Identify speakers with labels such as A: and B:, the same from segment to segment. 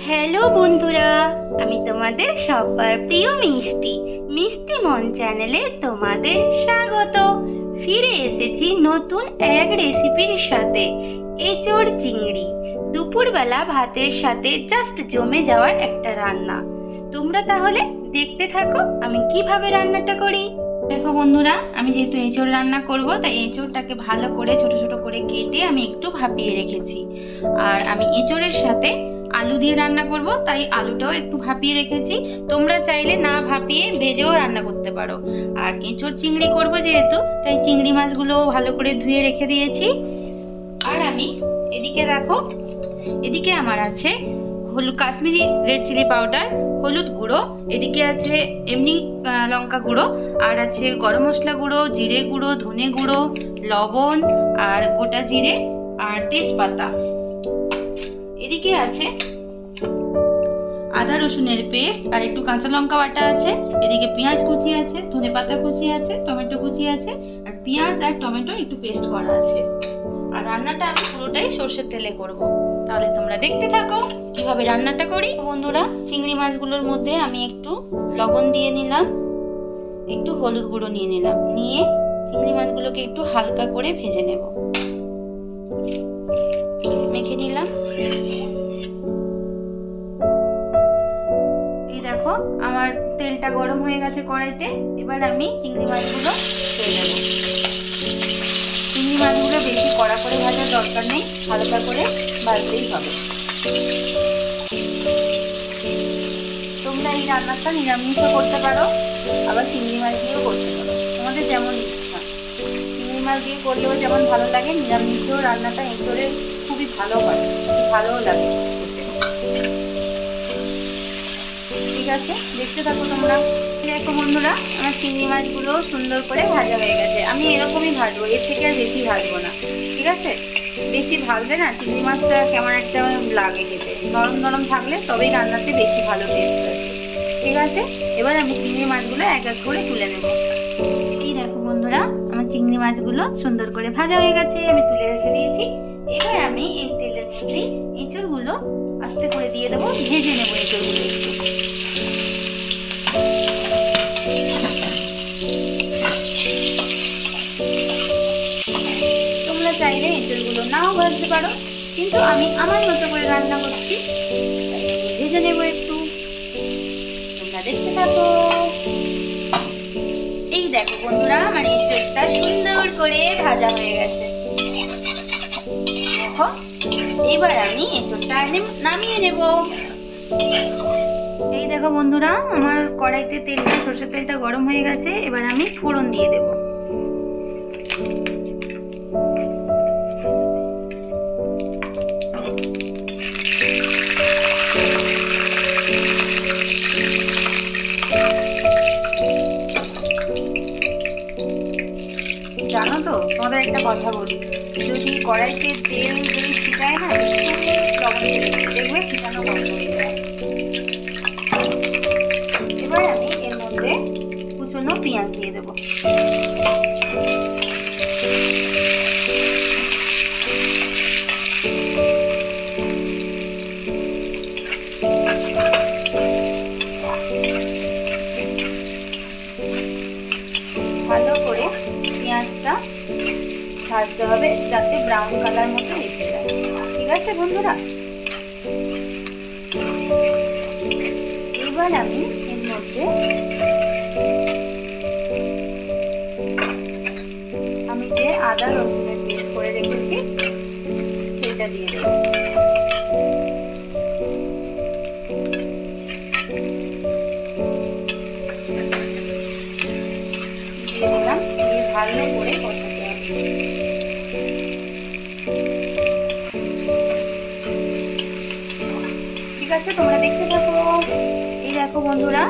A: Hello বন্ধুরা, আমি তোমাদের সবার প্রিয় মিষ্টি মিষ্টি মন চ্যানেলে তোমাদের স্বাগত। ফিরে এসেছি নতুন এক রেসিপির সাথে, এঁচোড় চিংড়ি। দুপুরবেলা ভাতের সাথে জাস্ট জমে যাওয়া একটা রান্না। তোমরা তাহলে দেখতে থাকো আমি কিভাবে রান্নাটা করি। দেখো বন্ধুরা, আমি যেহেতু এঁচোড় রান্না করব, তাই এঁচোড়টাকে ভালো করে ছোট ছোট করে কেটে আমি একটু ভাপিয়ে রেখেছি। আর আমি এঁচোড়ের সাথে আলু দিয়ে রান্না করব, তাই আলুটাও একটু ভাপিয়ে রেখেছি। তোমরা চাইলে না ভাপিয়ে ভেজেও রান্না করতে পারো। আর এঁচোড় চিংড়ি করব যেহেতু, তাই চিংড়ি মাছগুলো ভালো করে ধুয়ে রেখে দিয়েছি। আর আমি এদিকে দেখো, এদিকে আমার আছে কাশ্মীরি রেড চিলি পাউডার, হলুদ গুঁড়ো, এদিকে আছে এমনি লঙ্কা গুঁড়ো, আর আছে গরম মশলা গুঁড়ো, জিরে গুঁড়ো, ধনে গুঁড়ো, লবণ, আর গোটা জিরে, আর তেজপাতা। এদিকে আছে আদা রসুনের পেস্ট, আর একটু কাঁচা লঙ্কা বাটা আছে। এদিকে পেঁয়াজ কুচি আছে, ধনেপাতা কুচি আছে, টমেটো কুচি আছে, আর পেঁয়াজ আর টমেটো একটু পেস্ট করা আছে। আর রান্নাটা আমি পুরোটাই সর্ষের তেলে করব। তাহলে তোমরা দেখতে থাকো কিভাবে রান্নাটা করি। বন্ধুরা, চিংড়ি মাছগুলোর মধ্যে আমি একটু লবণ দিয়ে নিলাম, একটু হলুদ গুঁড়ো নিয়ে নিলাম, নিয়ে চিংড়ি মাছগুলোকে একটু হালকা করে ভেজে নেব। মেখে নিলাম। এই দেখো, আমার তেলটা গরম হয়ে গেছে কড়াইতে। এবার আমি চিংড়ি মাছগুলো ছেড়ে দেবো। চিংড়ি মাছগুলো বেশি কড়া করে ভাজার দরকার নেই, হালকা করে ভাজতেই হবে। তোমরা এই রান্নাটা নিরামিষও করতে পারো, আবার চিংড়ি মাছ দিয়েও করতে পারো, তোমাদের যেমন ইচ্ছা। চিংড়ি মাছ দিয়ে করলেও যেমন ভালো লাগে, নিরামিষেও রান্নাটা এঁচোড়ে খুবই ভালো হয়, ভালোও লাগে খেতে। ঠিক আছে, দেখতে থাকো তোমরা। দেখো বন্ধুরা, আমার চিংড়ি মাছগুলো সুন্দর করে ভাজা হয়ে গেছে। আমি এরকমই ভাজবো, এর থেকে আর বেশি ভাজবো না। ঠিক আছে, বেশি ভাজলে না চিংড়ি মাছটা কেমন একটা লাগে খেতে। নরম নরম থাকলে তবেই রান্নাতে বেশি ভালো টেস্ট আসে। ঠিক আছে, এবার আমি চিংড়ি মাছগুলো এক এক করে তুলে নেব। এই দেখো বন্ধুরা, আমার চিংড়ি মাছগুলো সুন্দর করে ভাজা হয়ে গেছে, আমি তুলে রেখে দিয়েছি। এবার আমি এই তেলের মধ্যেই এঁচোড়গুলো আস্তে করে দিয়ে দেবো, ভেজে নেবো এঁচোড়গুলো একটু। তোমরা চাইলে এঁচোড়গুলো নাও ভাজতে পারো, কিন্তু আমি আমার মতো করে রান্না করছি, ভেজে নেবো একটু। তোমরা দেখতে থাকো। এই দেখো বন্ধুরা, আমার এঁচোড়টা সুন্দর করে ভাজা হয়ে গেছে। দেখো, এবার আমি এঁচোড়টা নামিয়ে নেব। এই দেখো বন্ধুরা, আমার কড়াইতে তেলটা, সরষের তেলটা গরম হয়ে গেছে। এবার আমি ফোড়ন দিয়ে দেব। জানো তো, তোমাদের একটা কথা বলি, যদি কড়াইতে তেল যদি ছিটায় না, লবণ দিয়ে দেখবে ছিটানো বন্ধ হয়ে যায়। এবার আমি এর মধ্যে কুচনো পেঁয়াজ দিয়ে দেবো। ভালো করে পেঁয়াজটা ভাজতে হবে, যাতে ব্রাউন কালার মতো এসে যায়। ঠিক আছে বন্ধুরা, এবার আমি এর মধ্যে আমি যে আদা রসুনের পেস্ট করে রেখেছি সেটা দিয়ে দেব। দিয়ে দিলাম, দিয়ে ভালো করে কষাতে হবে। ঠিক আছে, তোমরা দেখতে থাকো। এই দেখো বন্ধুরা,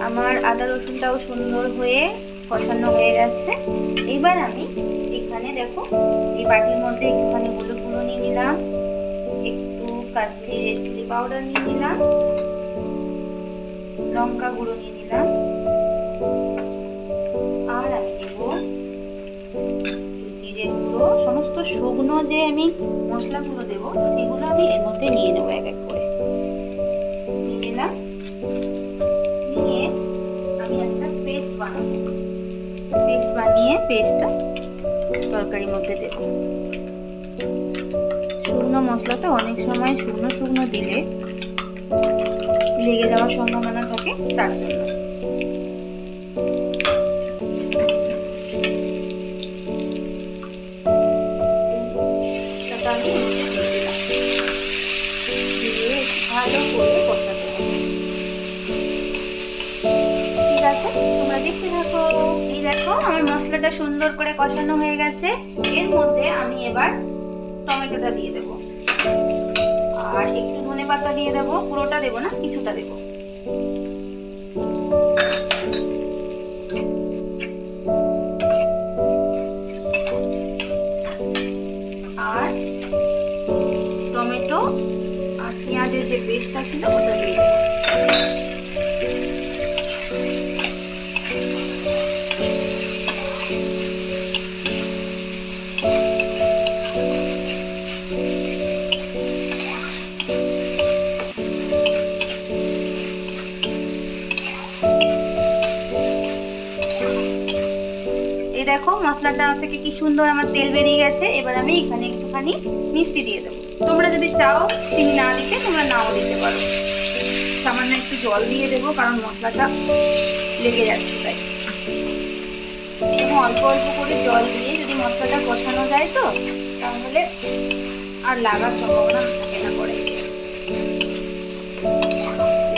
A: আমার আদা রসুনটাও সুন্দর হয়ে কষানো হয়ে গেছে। এবার আমি এখানে দেখো, এই বাটির মধ্যে একটুখানি হলুদ গুঁড়ো নিয়ে নিলাম, একটু কাশ্মীরি রেড চিলি পাউডার নিয়ে নিলাম, লঙ্কা গুঁড়ো নিয়ে নিলাম, আর আমি দেব জিরে গুঁড়ো। সমস্ত শুকনো যে আমি মশলাগুলো দেবো, সেগুলো আমি এর মধ্যে নিয়ে নেবো এক এক করে। নিয়ে আমি একটা পেস্ট বানাবো। পেস্ট বানিয়ে পেস্টটা তরকারির মধ্যে দেব। শুকনো মশলাতে অনেক সময় শুকনো শুকনো দিলে লেগে যাওয়ার সম্ভাবনা থাকে, তার জন্য। ভালো করে কষাতে হবে। ঠিক আছে, তোমরা দেখতে থাকো। এই দেখো আমার মশলাটা সুন্দর করে কষানো হয়ে গেছে। এর মধ্যে আমি এবার টমেটোটা দিয়ে দেবো, আর একটু ধনেপাতা দিয়ে দেবো। পুরোটা দেবো না, কিছুটা দেবো। আর টমেটো আর পেঁয়াজের যে পেস্টটা ছিল ওটা দিয়ে দেবো। এই দেখো মশলাটা থেকে কি সুন্দর আমার তেল বেরিয়ে গেছে। এবার আমি এখানে একটুখানি মিষ্টি দিয়ে দেবো। তোমরা যদি চাও চিনি না দিতে তোমরা নাও দিতে পারো। সামান্য একটু জল দিয়ে দেবো, কারণ মশলাটা লেগে যাচ্ছে তাই। এবং অল্প অল্প করে জল দিয়ে যদি মশলাটা কষানো যায় তো তাহলে আর লাগার সম্ভাবনা থাকে না কড়াই।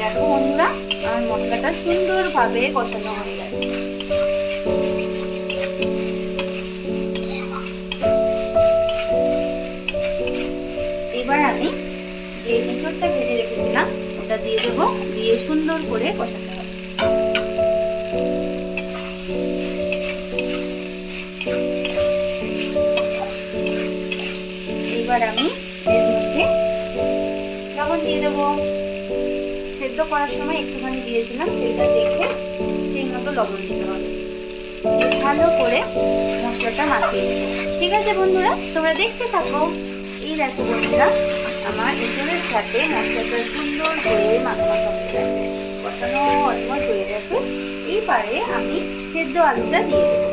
A: দেখো বন্ধুরা, আমার মশলাটা সুন্দরভাবে কষানো হয়ে গেছে। এবার আমি যে এঁচোড়টা ভেজে রেখেছিলাম ওটা দিয়ে দেবো, দিয়ে সুন্দর করে কষাতে হবে। এবার আমি এর মধ্যে লবণ দিয়ে দেবো। সেদ্ধ করার সময় একটুখানি দিয়েছিলাম, সেটা দেখে সেই মতো লবণ দিতে হবে। ভালো করে মশলাটা মাখিয়ে দেবো। ঠিক আছে বন্ধুরা, তোমরা দেখতে থাকো। এই দেখো বন্ধুরা, আমার এঁচোড়ের সাথে মশলাটা সুন্দর করে মাখা হয়ে গেছে, কষানো অলমোস্ট হয়ে গেছে। এইবারে আমি সেদ্ধ আলুটা দিয়ে দেবো।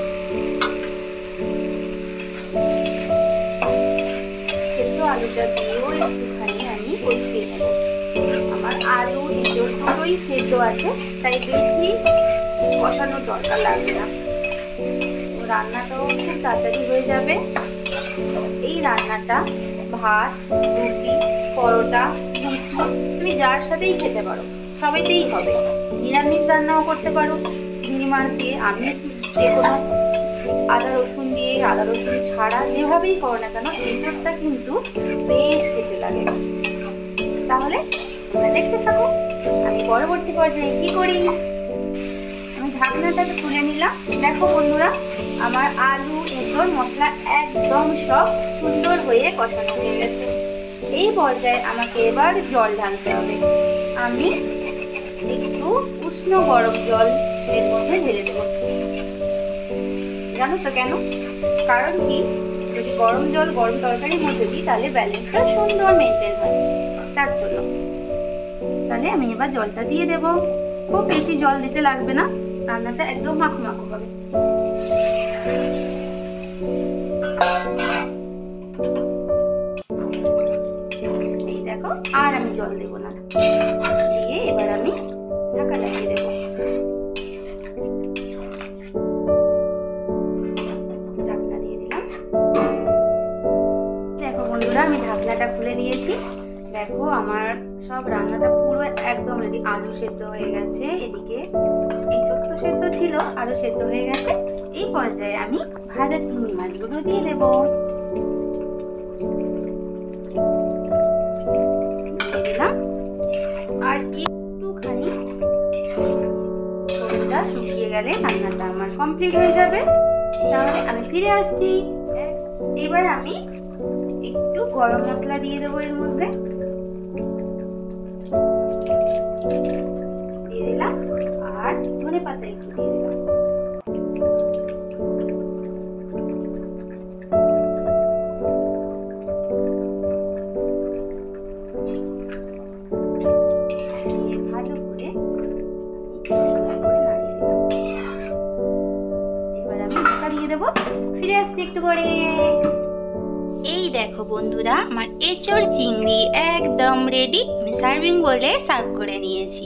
A: সেদ্ধ আলুটা দিয়েও একটুখানি আমি কষিয়ে নেবো। আমার আলু এঁচোড় দুটোই সেদ্ধ আছে, তাই বেশি কষানোর দরকার লাগবে না। রান্নাটাও খুব তাড়াতাড়ি হয়ে যাবে। এই রান্নাটা ভাত, রুটি, পরোটা, লুচি তুমি যার সাথেই খেতে পারো, সবাইতেই হবে। নিরামিষ রান্নাও করতে পারো চিংড়ি মাছ দিয়ে, আমিষ যে কোনো আদা রসুন দিয়ে, আদা রসুন ছাড়া যেভাবেই করো না কেন এঁচোড়টা কিন্তু বেশ খেতে লাগে। তাহলে তোমরা দেখতে থাকো আমি পরবর্তী পর্যায়ে কি করি। আমি ঢাকনাটা তুলে নিলাম। দেখো বন্ধুরা, আমার আলু এঁচোড় মশলা একদম সব সুন্দর হয়ে কষানো হয়ে গেছে। এই পর্যায়ে আমাকে এবার জল ঢালতে হবে। আমি একটু উষ্ণ গরম জল এর মধ্যে ঢেলে দেবো। জানো তো কেন? কারণ কি, যদি গরম জল গরম তরকারির মধ্যে দিই তাহলে ব্যালেন্সটা সুন্দর মেনটেন হয়, তার জন্য। তাহলে আমি এবার জলটা দিয়ে দেবো। খুব বেশি জল দিতে লাগবে না, রান্নাটা একদম মাখো মাখো হবে। এই দেখো, আর আমি জল দেবো না। দিয়ে এবার আমি ঢাকা লাগিয়ে দেবো। ঢাকনা দিয়ে দিলাম। দেখো বন্ধুরা, আমি ঢাকনাটা খুলে দিয়েছি। দেখো আমার সব রান্নাটা পুরো একদম রেডি। আলু সেদ্ধ হয়ে গেছে, এদিকে এঁচোড় তো সেদ্ধ ছিল, আলু সেদ্ধ হয়ে গেছে। এই পর্যায়ে আমি ভাজা চিংড়ি মাছগুলো দিয়ে দেব। দিলাম। আর একটুখানি ঝোলটা শুকিয়ে গেলে রান্নাটা আমার কমপ্লিট হয়ে যাবে। তাহলে আমি ফিরে আসছি। এবার আমি একটু গরম মশলা দিয়ে দেবো এর মধ্যে। দিয়ে দিলাম। আর ধনেপাতা একটু দিয়ে দিলাম। ভালো করে দেখো বন্ধুরা, আমার এঁচোড় চিংড়ি একদম রেডি। আমি সার্ভিং বলে সার্ভ করে নিয়েছি।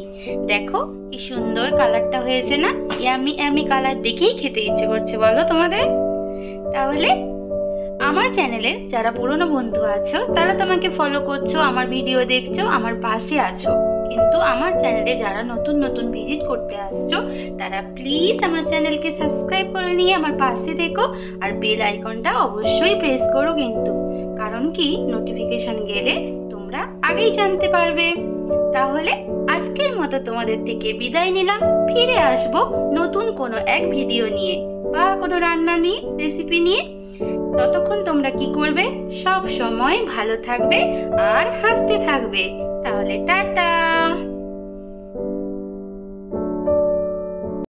A: দেখো কি সুন্দর কালারটা হয়েছে না? ইয়ামি ইয়ামি কালার দেখেই খেতে ইচ্ছে করছে, বলো তোমাদের? তাহলে আমার চ্যানেলে যারা পুরনো বন্ধু আছো তারা তোমাকে ফলো করছো, আমার ভিডিও দেখছো, আমার পাশে আছো। কিন্তু আমার চ্যানেলে যারা নতুন নতুন ভিজিট করতে আসছো তারা প্লিজ আমার চ্যানেলকে সাবস্ক্রাইব করে নিয়ে আমার পাশে দেখো, আর বেল আইকনটা অবশ্যই প্রেস করো কিন্তু, কারণ কি নোটিফিকেশন গেলে তোমরা আগেই জানতে পারবে। তাহলে আজকের মতো তোমাদের থেকে বিদায় নিলাম। ফিরে আসবো নতুন কোনো এক ভিডিও নিয়ে বা কোনো রান্না নিয়ে, রেসিপি নিয়ে। ততক্ষণ তোমরা কি করবে? সব সময় ভালো থাকবে আর হাসতে থাকবে। তাহলে টাটা।